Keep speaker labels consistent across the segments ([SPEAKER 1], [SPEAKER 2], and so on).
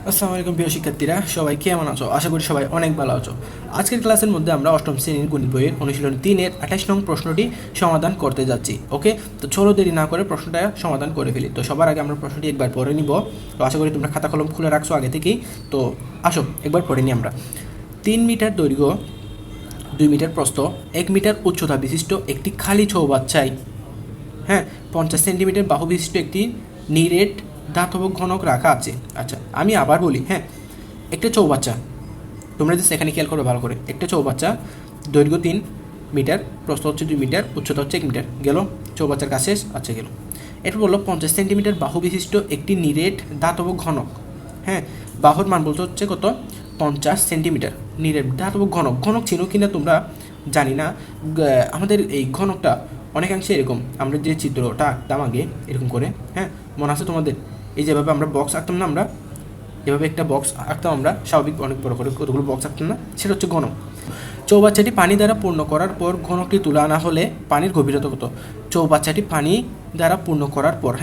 [SPEAKER 1] আসসালামু আলাইকুম প্রিয় শিক্ষার্থীরা, সবাই কেমন আছো? আশা করি সবাই অনেক ভালো আছো। আজকের ক্লাসের মধ্যে আমরা অষ্টম শ্রেণীর গণিত বইয়ের অনুশীলনী 3-এর 28 নং প্রশ্নটি সমাধান করতে যাচ্ছি। ওকে, তো চলো দেরি না করে প্রশ্নটা সমাধান করে ফেলি। তো সবার আগে আমরা প্রশ্নটি একবার পড়ে নিব। তো আশা করি তোমরা খাতা কলম খুলে রাখছো আগে থেকেই। তো আসো একবার পড়ে নিই আমরা। 3 মিটার দৈর্ঘ্য, 2 মিটার প্রস্থ, 1 মিটার উচ্চতা বিশিষ্ট একটি খালি চৌবাচ্চায় 50 সেন্টিমিটার বাহু বিশিষ্ট একটি নিরেট ধাতব ঘনক রাখা আছে। আচ্ছা, আমি আবার বলি। একটা চৌবাচ্চা, তোমরা যে সেখানে খেয়াল করো ভালো করে। একটা চৌবাচ্চা, দৈর্ঘ্য 3 মিটার, প্রস্থ হচ্ছে 2 মিটার, উচ্চতা হচ্ছে 1 মিটার। গেল, চৌবাচ্চার কাছে আচ্ছা গেল। এরপর বললো 50 সেন্টিমিটার বাহু বিশিষ্ট একটি নিরেট ধাতব ঘনক। বাহুর মান বলতে হচ্ছে কত? 50 সেন্টিমিটার। নিরেট ধাতব ঘনক, ঘনক ছিল কিনা তোমরা জানি না। আমাদের এই ঘনকটা অনেকাংশে এরকম, আমরা যে চিত্রটা আঁকতাম আগে এরকম করে, মনে আছে তোমাদের? এই যেভাবে আমরা বক্স আঁকতাম না, আমরা এভাবে একটা বক্স আঁকতাম, আমরা স্বাভাবিক অনেক বড় করে কতগুলো বক্স আঁকতাম না, সেটা হচ্ছে ঘনক। চৌবাচ্চাটি পানি দ্বারা পূর্ণ করার পর ঘনকটি তুলে আনা হলে পানির গভীরতা কত? চৌবাচ্চাটি পানি দ্বারা পূর্ণ করার পর,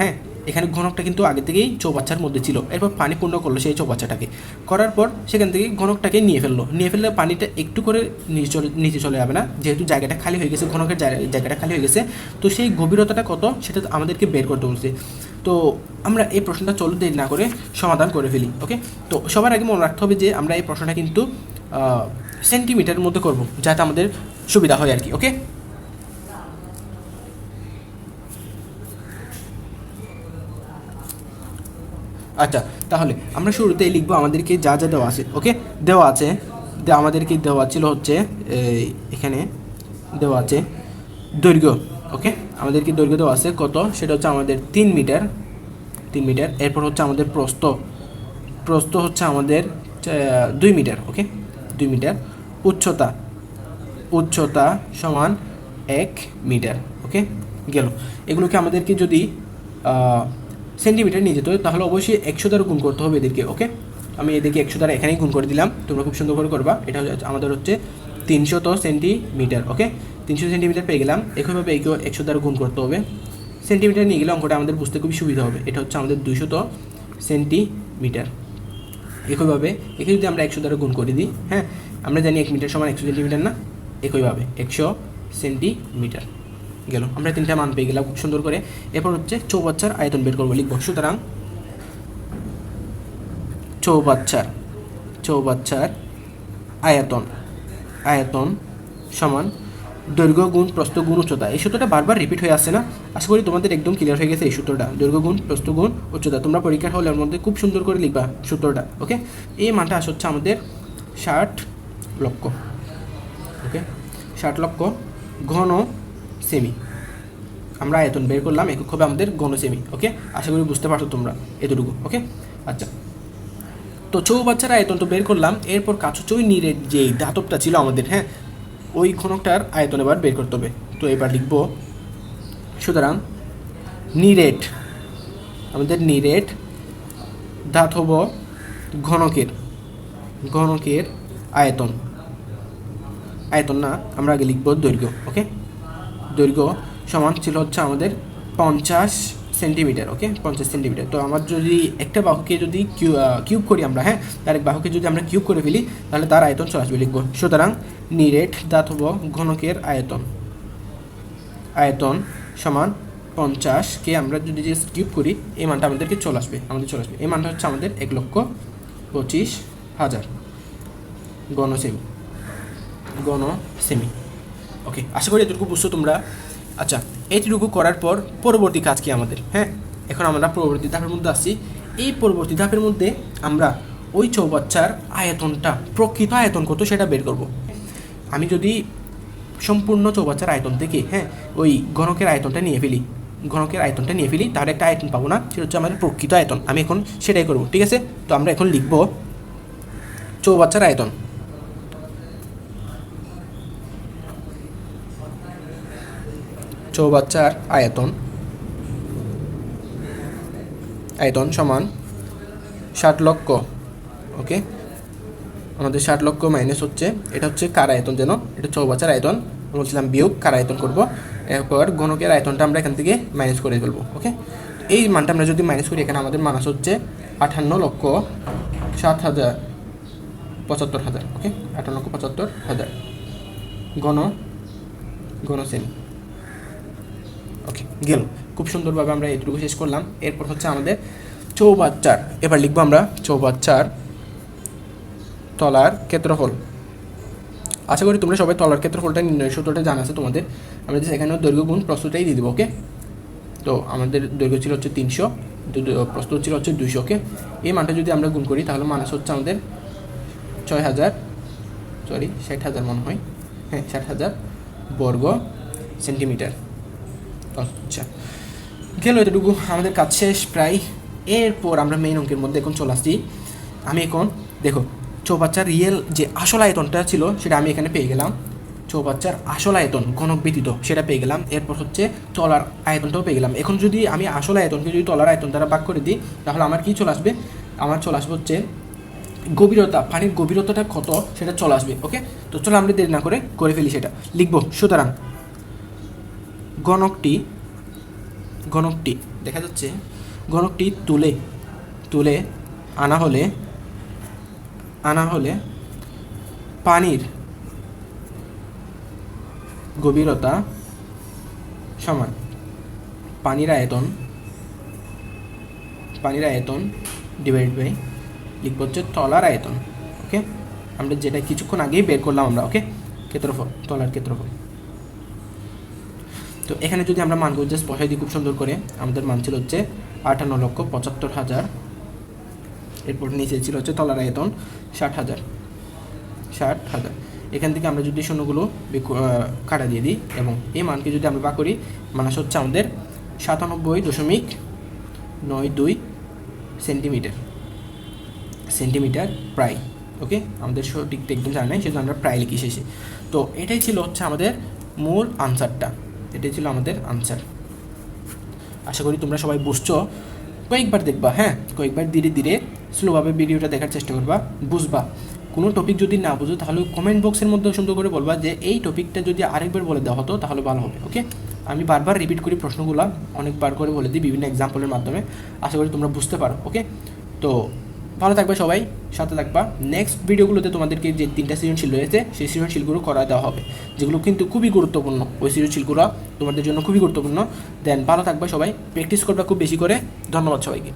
[SPEAKER 1] এখানে ঘনকটা কিন্তু আগে থেকেই চৌবাচ্চার মধ্যে ছিল। এরপর পানি পূর্ণ করলো সেই চৌবাচ্চাটাকে, করার পর সেখান থেকে ঘনকটাকে নিয়ে ফেললে পানিটা একটু করে নিচে চলে যাবে না, যেহেতু জায়গাটা খালি হয়ে গেছে, ঘনকের জায়গাটা খালি হয়ে গেছে। তো সেই গভীরতাটা কত সেটা আমাদেরকে বের করতে বলছে। তো আমরা এই প্রশ্নটা চলো দেরি না করে সমাধান করে ফেলি। ওকে, তো সবার আগে মনে রাখতে হবে যে আমরা এই প্রশ্নটা কিন্তু সেন্টিমিটারের মধ্যে করব, যাতে আমাদের সুবিধা হয় আর কি। ওকে, আচ্ছা, তাহলে আমরা শুরুতেই লিখবো আমাদেরকে যা যা দেওয়া আছে। ওকে, দেওয়া আছে, আমাদেরকে দেওয়া ছিল হচ্ছে এখানে দেওয়া আছে দৈর্ঘ্য। ওকে, আমাদেরকে দৈর্ঘ্য দেওয়া আছে কত? সেটা হচ্ছে আমাদের 3 মিটার। 3 মিটার। এরপর হচ্ছে আমাদের প্রস্থ হচ্ছে আমাদের 2 মিটার। ওকে, 2 মিটার। উচ্চতা সমান 1 মিটার। ওকে, গেল। এগুলোকে আমাদেরকে যদি সেন্টিমিটার নিয়ে যেতে হয় তাহলে অবশ্যই 100 দ্বারা গুণ করতে হবে এদেরকে। ওকে, আমি এদেরকে 100 দ্বারা এখানেই গুণ করে দিলাম, তোমরা খুব সুন্দর করে করবা। এটা আমাদের হচ্ছে 300 সেন্টিমিটার। ওকে, 300 সেন্টিমিটার পেয়ে গেলাম। একইভাবে একেও 100 দ্বারা গুণ করতে হবে। সেন্টিমিটার নিয়ে গেলে অঙ্কটা আমাদের বুঝতে খুবই সুবিধা হবে। এটা হচ্ছে আমাদের 200 সেন্টিমিটার। একইভাবে একে যদি আমরা 100 দ্বারা গুণ করে দিই, আমরা জানি 1 মিটার সমান 100 সেন্টিমিটার না। একইভাবে 100 সেন্টিমিটার। গেল, আমরা 3টা মান পেয়ে গেলাম খুব সুন্দর করে। এরপর হচ্ছে চৌবাচ্চার আয়তন বের করবো, লিখবো। সুতরাং চৌবাচ্চার আয়তন সমান দৈর্ঘ্য গুণ প্রস্থ গুণ উচ্চতা। এই সূত্রটা বারবার রিপিট হয়ে আসছে না? আশা করি তোমাদের একদম ক্লিয়ার হয়ে গেছে এই সূত্রটা। দৈর্ঘ্য গুণ প্রস্থ গুণ উচ্চতা তোমরা পরীক্ষার হলের মধ্যে খুব সুন্দর করে লিখবা সূত্রটা। ওকে, এই মানটা হচ্ছে আমাদের 60 লক্ষ। ওকে, 60 লক্ষ ঘন সেমি। আমরা আয়তন বের করলাম, একক হবে আমাদের ঘন সেমি। ওকে, আশা করি বুঝতে পারছো তোমরা এতটুকু। ওকে, আচ্ছা, তো চৌবাচ্চার আয়তন তো বের করলাম। এরপর কাজ হচ্ছে ওই নিরেট যে ধাতবটা ছিল আমাদের, ওই ঘনকটার আয়তন এবার বের করতে হবে। তো এবার লিখব, সুতরাং আমাদের নিরেট ধাতব ঘনকের আয়তন না, আমরা আগে লিখব দৈর্ঘ্য। ওকে, দৈর্ঘ্য সমান ছিল হচ্ছে আমাদের 50 সেন্টিমিটার। ওকে, 50 সেন্টিমিটার। তো আমার যদি একটা বাহুকে যদি কিউব করি আমরা, তার এক বাহুকে যদি আমরা কিউব করে ফেলি তাহলে তার আয়তন চলে আসবে। লিখব, সুতরাং নিরেট ধাতব ঘনকের আয়তন সমান 50কে আমরা যদি যে কিউব করি এই মানটা আমাদেরকে চলে আসবে। এই মানটা হচ্ছে আমাদের 1,25,000 ঘন সেমি। ওকে, আশা করি এটুকু বুঝছো তোমরা। আচ্ছা, এইটুকু করার পর পরবর্তী কাজ কি আমাদের? এখন আমরা পরবর্তী ধাপের মধ্যে আসছি। এই পরবর্তী ধাপের মধ্যে আমরা ওই চৌবাচ্চার আয়তনটা, প্রকৃত আয়তন কত সেটা বের করব। আমি যদি সম্পূর্ণ চৌবাচ্চার আয়তন থেকে ওই ঘনকের আয়তনটা নিয়ে ফেলি তাহলে একটা আয়তন পাবো না, সেটা হচ্ছে আমাদের প্রকৃত আয়তন। আমি এখন সেটাই করব। ঠিক আছে, তো আমরা এখন লিখব চৌবাচ্চার আয়তন সমান 60 লক্ষ। ওকে, আমাদের 60 লক্ষ মাইনাস হচ্ছে, এটা হচ্ছে কার আয়তন যেন? এটা চৌবাচ্চার আয়তন বলছিলাম, বিয়োগ কার আয়তন করব। এরপর ঘনকের আয়তনটা আমরা এখান থেকে মাইনাস করে ফেলবো। ওকে, এই মানটা আমরা যদি মাইনাস করি, এখানে আমাদের মাইনাস হচ্ছে 58,60,000 7,75,000, ওকে, 8,75,000 ঘন সেমি। ওকে, গেল। খুব সুন্দরভাবে আমরা এটুকু শেষ করলাম। এরপর হচ্ছে আমাদের চৌবাচ্চার। এবার লিখবো আমরা চৌবাচ্চার তলার ক্ষেত্রফল। আশা করি তোমরা সবাই তলার ক্ষেত্রফলটা নির্ণয় সূত্রটা জানা আছে তোমাদের। আমরা যে এখানে দৈর্ঘ্য গুণ প্রস্তুতটাই দিয়ে দেবো, ওকে। তো আমাদের দৈর্ঘ্য ছিল হচ্ছে 300, প্রস্তুত ছিল হচ্ছে 200, ওকে। এই মানটা যদি আমরা গুণ করি তাহলে মানস হচ্ছে আমাদের 60,000 মনে হয়, হ্যাঁ 60,000 বর্গ সেন্টিমিটার। আচ্ছা, গেল এতটুকু, আমাদের কাজ শেষ প্রায়। এরপর আমরা মেইন অঙ্কের মধ্যে এখন চলে আসছি। আমি এখন দেখো চৌবাচ্চার রিয়েল যে আসল আয়তনটা ছিল সেটা আমি এখানে পেয়ে গেলাম। চৌবাচ্চার আসল আয়তন ঘনক ব্যতীত সেটা পেয়ে গেলাম। এরপর হচ্ছে তলার আয়তনটাও পেয়ে গেলাম। এখন যদি আমি আসল আয়তনকে যদি তলার আয়তন দ্বারা ভাগ করে দিই তাহলে আমার কী চলে আসবে? আমার চলে আসবে হচ্ছে গভীরতা, পানির গভীরতাটা কত সেটা চলে আসবে, ওকে। তো চলো আমরা দেরি না করে ফেলি, সেটা লিখবো। সুতরাং গণকটি দেখা যাচ্ছে, গণকটি তুলে আনা হলে পানির গভীরতা সমান পানির আয়তন ডিভাইড বাই লিখবো হচ্ছে তলার আয়তন, ওকে। আমরা যেটা কিছুক্ষণ আগেই বের করলাম আমরা, ওকে, ক্ষেত্রফল, তলার ক্ষেত্রফল। তো এখানে যদি আমরা মানগুলো জাস্ট বসাই দিই খুব সুন্দর করে, আমাদের মান ছিল হচ্ছে 58,75,000। এরপর নিচে ছিল হচ্ছে তলার আয়তন 60,000। এখান থেকে আমরা যদি শূন্যগুলো কাটা দিয়ে দিই এবং এই মানকে যদি আমরা ভাগ করি, মানে হচ্ছে আমাদের 97.92 সেন্টিমিটার প্রায়, ওকে। আমাদের সঠিক একদম জানা নাই, সেজন্য আমরা প্রায় লিখি শেষে। তো এটাই ছিল হচ্ছে আমাদের মূল আনসারটা, এটাই ছিল আমাদের আনসার। আশা করি তোমরা সবাই বুঝছো। কয়েকবার দেখবা, হ্যাঁ, কয়েকবার ধীরে ধীরে স্লোভাবে ভিডিওটা দেখার চেষ্টা করবা, বুঝবা। কোনো টপিক যদি না বুঝো তাহলে কমেন্ট বক্সের মধ্যে সুন্দর করে বলবা যে এই টপিকটা যদি আরেকবার বলে দেওয়া হতো তাহলে ভালো হবে, ওকে। আমি বারবার রিপিট করি প্রশ্নগুলো, অনেকবার করে বলে দিই বিভিন্ন এক্সাম্পলের মাধ্যমে। আশা করি তোমরা বুঝতে পারো, ওকে। তো ভালো থাকবে সবাই, সাথে থাকবা। নেক্সট ভিডিওগুলোতে তোমাদেরকে যে 3টা সৃজনশীল রয়েছে সেই সৃজনশীলগুলো করা দেওয়া হবে, যেগুলো কিন্তু খুবই গুরুত্বপূর্ণ। ওই সৃজনশীলগুলো তোমাদের জন্য খুবই গুরুত্বপূর্ণ। দেন ভালো থাকবে সবাই, প্র্যাকটিস করবা খুব বেশি করে। ধন্যবাদ সবাইকে।